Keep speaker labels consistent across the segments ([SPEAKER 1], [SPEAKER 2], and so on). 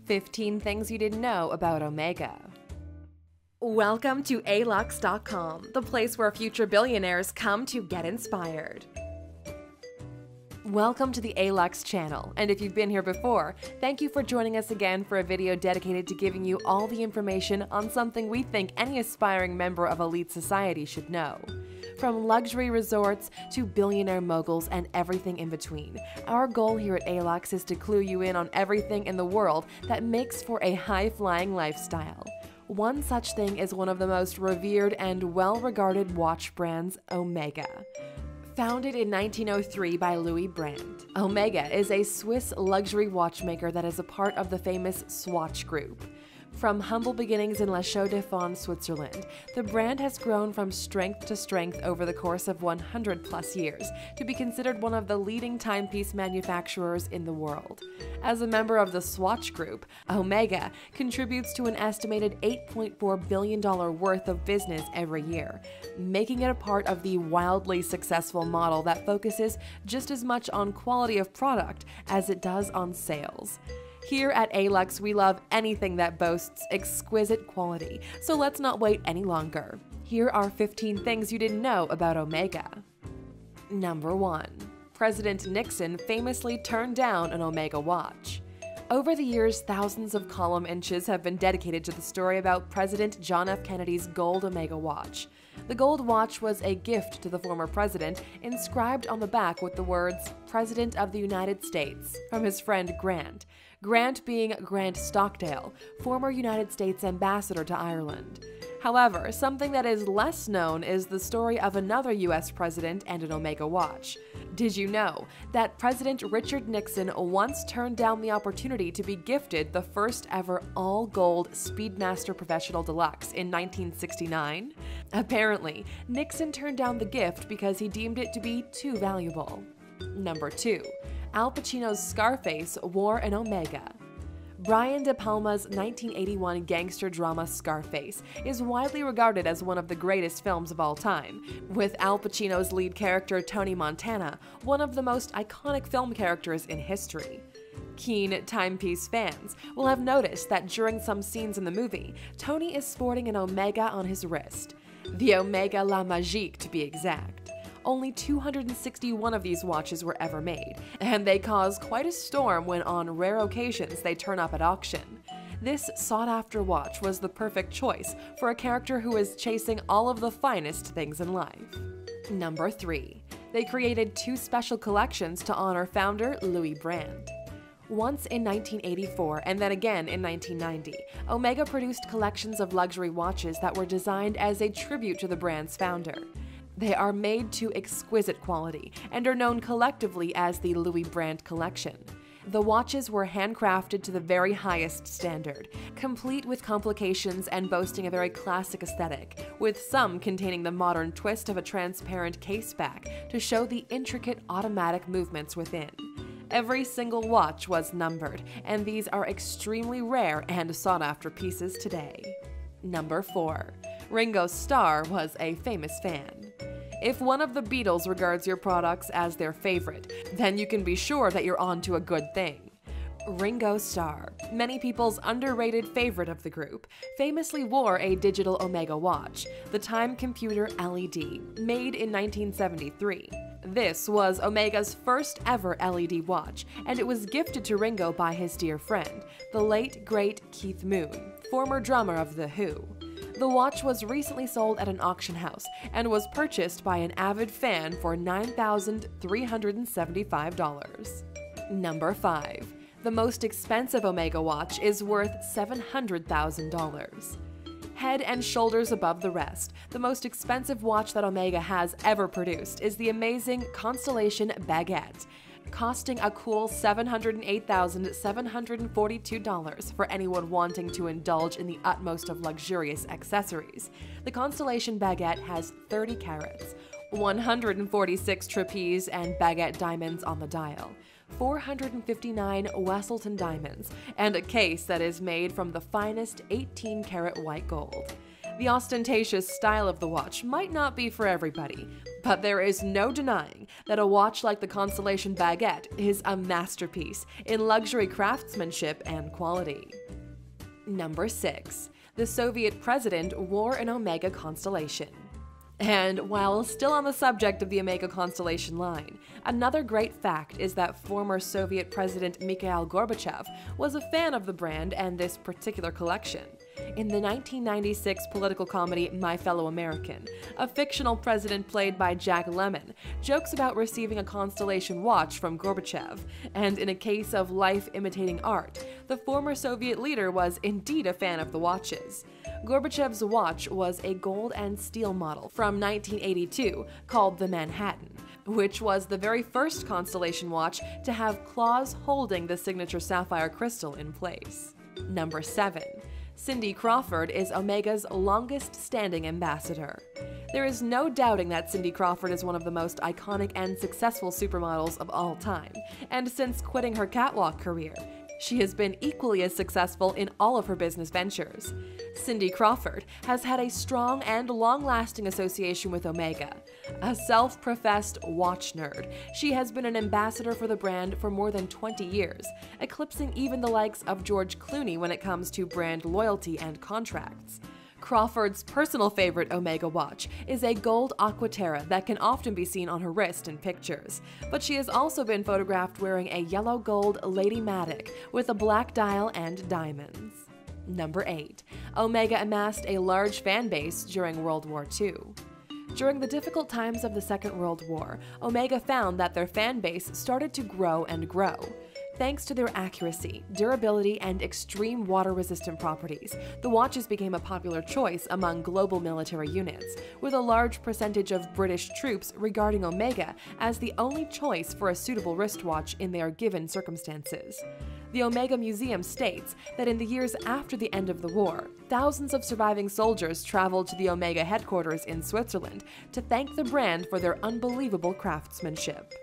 [SPEAKER 1] 15 Things You Didn't Know About Omega. Welcome to Alux.com, the place where future billionaires come to get inspired. Welcome to the Alux channel, and if you've been here before, thank you for joining us again for a video dedicated to giving you all the information on something we think any aspiring member of elite society should know. From luxury resorts to billionaire moguls and everything in between, our goal here at Alux is to clue you in on everything in the world that makes for a high-flying lifestyle. One such thing is one of the most revered and well-regarded watch brands, Omega. Founded in 1903 by Louie Brandt, Omega is a Swiss luxury watchmaker that is a part of the famous Swatch Group. From humble beginnings in La Chaux-de-Fonds, Switzerland, the brand has grown from strength to strength over the course of 100+ years to be considered one of the leading timepiece manufacturers in the world. As a member of the Swatch Group, Omega contributes to an estimated $8.4 billion worth of business every year, making it a part of the wildly successful model that focuses just as much on quality of product as it does on sales. Here at Alux, we love anything that boasts exquisite quality, so let's not wait any longer. Here are 15 things you didn't know about Omega. Number 1. President Nixon famously turned down an Omega watch. Over the years, thousands of column inches have been dedicated to the story about President John F. Kennedy's gold Omega watch. The gold watch was a gift to the former president, inscribed on the back with the words, "President of the United States," from his friend Grant. Grant being Grant Stockdale, former United States ambassador to Ireland. However, something that is less known is the story of another US president and an Omega watch. Did you know that President Richard Nixon once turned down the opportunity to be gifted the first ever all-gold Speedmaster Professional Deluxe in 1969? Apparently, Nixon turned down the gift because he deemed it to be too valuable. Number 2. Al Pacino's Scarface wore an Omega. Brian De Palma's 1981 gangster drama Scarface is widely regarded as one of the greatest films of all time, with Al Pacino's lead character Tony Montana one of the most iconic film characters in history. Keen timepiece fans will have noticed that during some scenes in the movie, Tony is sporting an Omega on his wrist. The Omega La Magique, to be exact. Only 261 of these watches were ever made, and they cause quite a storm when on rare occasions they turn up at auction. This sought-after watch was the perfect choice for a character who is chasing all of the finest things in life. Number 3. They created 2 special collections to honor founder Louie Brandt. Once in 1984 and then again in 1990, Omega produced collections of luxury watches that were designed as a tribute to the brand's founder. They are made to exquisite quality and are known collectively as the Louie Brandt Collection. The watches were handcrafted to the very highest standard, complete with complications and boasting a very classic aesthetic, with some containing the modern twist of a transparent caseback to show the intricate automatic movements within. Every single watch was numbered, and these are extremely rare and sought-after pieces today. Number 4. Ringo Starr was a famous fan. If one of the Beatles regards your products as their favorite, then you can be sure that you're on to a good thing. Ringo Starr, many people's underrated favorite of the group, famously wore a digital Omega watch, the Timecomputer LED, made in 1973. This was Omega's first ever LED watch, and it was gifted to Ringo by his dear friend, the late great Keith Moon, former drummer of The Who. The watch was recently sold at an auction house and was purchased by an avid fan for $9,375. Number 5. The most expensive Omega watch is worth $700,000. Head and shoulders above the rest, the most expensive watch that Omega has ever produced is the amazing Constellation Baguette, costing a cool $708,742 for anyone wanting to indulge in the utmost of luxurious accessories. The Constellation Baguette has 30 carats, 146 trapeze and baguette diamonds on the dial, 459 Wesselton diamonds, and a case that is made from the finest 18-karat white gold. The ostentatious style of the watch might not be for everybody, but there is no denying that a watch like the Constellation Baguette is a masterpiece in luxury craftsmanship and quality. Number 6. The Soviet president wore an Omega constellation. And while still on the subject of the Omega constellation line, another great fact is that former Soviet President Mikhail Gorbachev was a fan of the brand and this particular collection. In the 1996 political comedy My Fellow American, a fictional president played by Jack Lemmon jokes about receiving a Constellation watch from Gorbachev, and in a case of life imitating art, the former Soviet leader was indeed a fan of the watches. Gorbachev's watch was a gold and steel model from 1982 called the Manhattan, which was the very first Constellation watch to have claws holding the signature sapphire crystal in place. Number 7. Cindy Crawford is Omega's longest-standing ambassador. There is no doubting that Cindy Crawford is one of the most iconic and successful supermodels of all time, and since quitting her catwalk career, she has been equally as successful in all of her business ventures. Cindy Crawford has had a strong and long-lasting association with Omega. A self-professed watch nerd, she has been an ambassador for the brand for more than 20 years, eclipsing even the likes of George Clooney when it comes to brand loyalty and contracts. Crawford's personal favorite Omega watch is a gold Aquaterra that can often be seen on her wrist in pictures, but she has also been photographed wearing a yellow gold Lady Matic with a black dial and diamonds. Number 8. Omega amassed a large fan base during World War II. During the difficult times of the Second World War, Omega found that their fan base started to grow and grow. Thanks to their accuracy, durability, and extreme water-resistant properties, the watches became a popular choice among global military units, with a large percentage of British troops regarding Omega as the only choice for a suitable wristwatch in their given circumstances. The Omega Museum states that in the years after the end of the war, thousands of surviving soldiers traveled to the Omega headquarters in Switzerland to thank the brand for their unbelievable craftsmanship.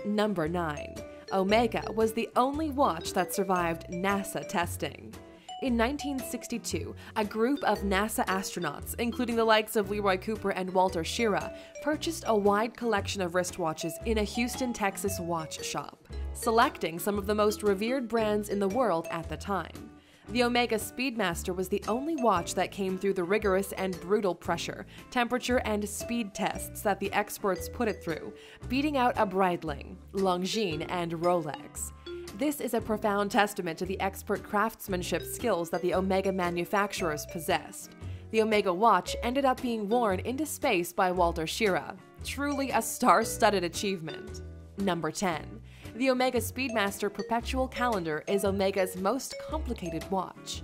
[SPEAKER 1] Number 9. Omega was the only watch that survived NASA testing. In 1962, a group of NASA astronauts, including the likes of Leroy Cooper and Walter Schirra, purchased a wide collection of wristwatches in a Houston, Texas watch shop, selecting some of the most revered brands in the world at the time. The Omega Speedmaster was the only watch that came through the rigorous and brutal pressure, temperature, and speed tests that the experts put it through, beating out a Breitling, Longines, and Rolex. This is a profound testament to the expert craftsmanship skills that the Omega manufacturers possessed. The Omega watch ended up being worn into space by Walter Schirra, truly a star-studded achievement. Number 10. The Omega Speedmaster Perpetual calendar is Omega's most complicated watch.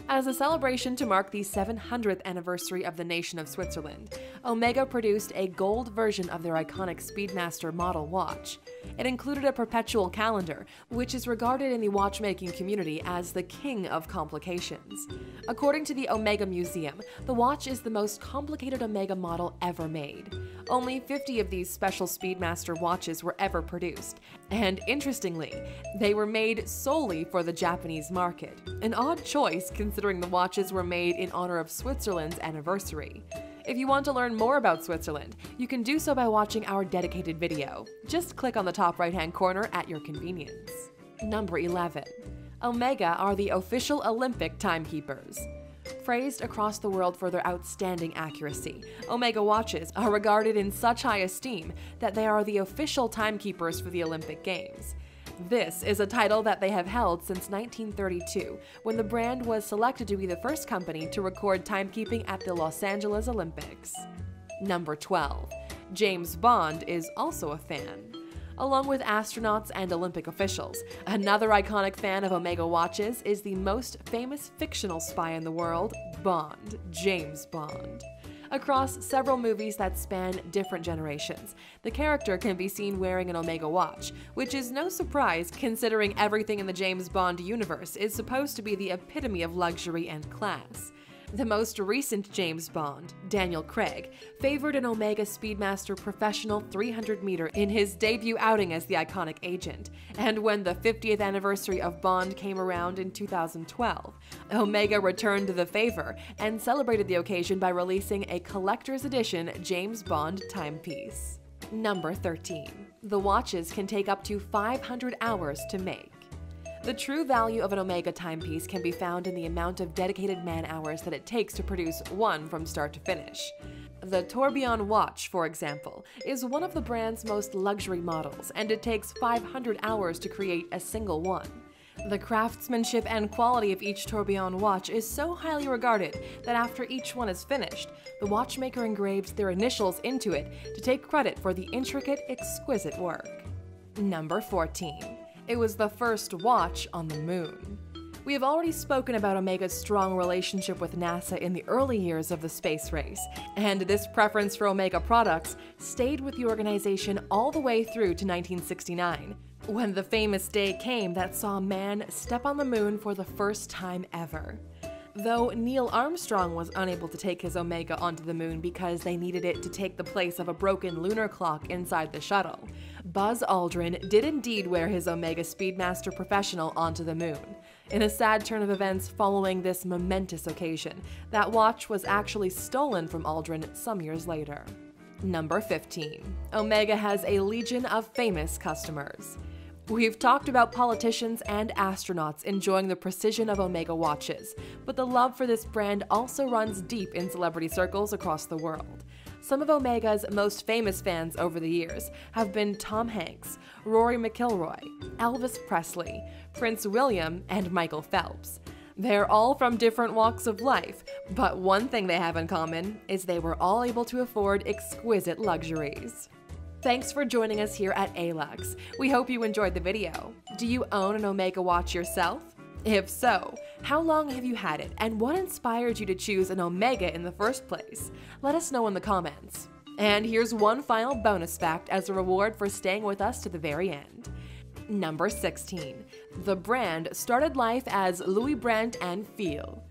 [SPEAKER 1] As a celebration to mark the 700th anniversary of the nation of Switzerland, Omega produced a gold version of their iconic Speedmaster model watch. It included a perpetual calendar, which is regarded in the watchmaking community as the king of complications. According to the Omega Museum, the watch is the most complicated Omega model ever made. Only 50 of these special Speedmaster watches were ever produced, and interestingly, they were made solely for the Japanese market, an odd choice considering the watches were made in honor of Switzerland's anniversary. If you want to learn more about Switzerland, you can do so by watching our dedicated video. Just click on the top right-hand corner at your convenience. Number 11. Omega are the official Olympic timekeepers. Praised across the world for their outstanding accuracy, Omega watches are regarded in such high esteem that they are the official timekeepers for the Olympic Games. This is a title that they have held since 1932, when the brand was selected to be the first company to record timekeeping at the Los Angeles Olympics. Number 12. James Bond is also a fan. Along with astronauts and Olympic officials, another iconic fan of Omega watches is the most famous fictional spy in the world, Bond, James Bond. Across several movies that span different generations, the character can be seen wearing an Omega watch, which is no surprise considering everything in the James Bond universe is supposed to be the epitome of luxury and class. The most recent James Bond, Daniel Craig, favored an Omega Speedmaster Professional 300-meter in his debut outing as the iconic agent, and when the 50th anniversary of Bond came around in 2012, Omega returned the favor and celebrated the occasion by releasing a collector's edition James Bond timepiece. Number 13. The watches can take up to 500 hours to make. The true value of an Omega timepiece can be found in the amount of dedicated man-hours that it takes to produce one from start to finish. The Tourbillon watch, for example, is one of the brand's most luxury models, and it takes 500 hours to create a single one. The craftsmanship and quality of each Tourbillon watch is so highly regarded that after each one is finished, the watchmaker engraves their initials into it to take credit for the intricate, exquisite work. Number 14. It was the first watch on the moon. We have already spoken about Omega's strong relationship with NASA in the early years of the space race, and this preference for Omega products stayed with the organization all the way through to 1969, when the famous day came that saw man step on the moon for the first time ever. Though Neil Armstrong was unable to take his Omega onto the moon because they needed it to take the place of a broken lunar clock inside the shuttle, Buzz Aldrin did indeed wear his Omega Speedmaster Professional onto the moon. In a sad turn of events following this momentous occasion, that watch was actually stolen from Aldrin some years later. Number 15. Omega has a legion of famous customers. We've talked about politicians and astronauts enjoying the precision of Omega watches, but the love for this brand also runs deep in celebrity circles across the world. Some of Omega's most famous fans over the years have been Tom Hanks, Rory McIlroy, Elvis Presley, Prince William, and Michael Phelps. They're all from different walks of life, but one thing they have in common is they were all able to afford exquisite luxuries. Thanks for joining us here at Alux. We hope you enjoyed the video. Do you own an Omega watch yourself? If so, how long have you had it, and what inspired you to choose an Omega in the first place? Let us know in the comments. And here's one final bonus fact as a reward for staying with us to the very end. Number 16. The brand started life as Louie, Brandt and Feel.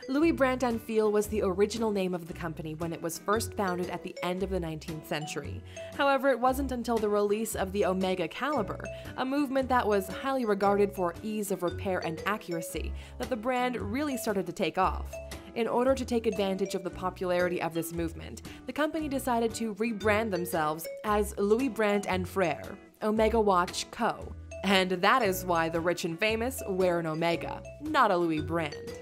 [SPEAKER 1] Louie, Brandt and Feel was the original name of the company when it was first founded at the end of the 19th century. However, it wasn't until the release of the Omega Caliber, a movement that was highly regarded for ease of repair and accuracy, that the brand really started to take off. In order to take advantage of the popularity of this movement, the company decided to rebrand themselves as Louie, Brandt and Frere, Omega Watch Co. And that is why the rich and famous wear an Omega, not a Louie brand.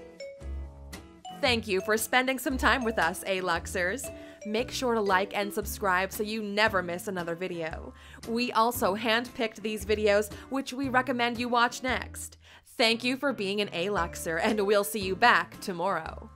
[SPEAKER 1] Thank you for spending some time with us, Aluxers. Make sure to like and subscribe so you never miss another video. We also handpicked these videos, which we recommend you watch next. Thank you for being an Aluxer, and we'll see you back tomorrow.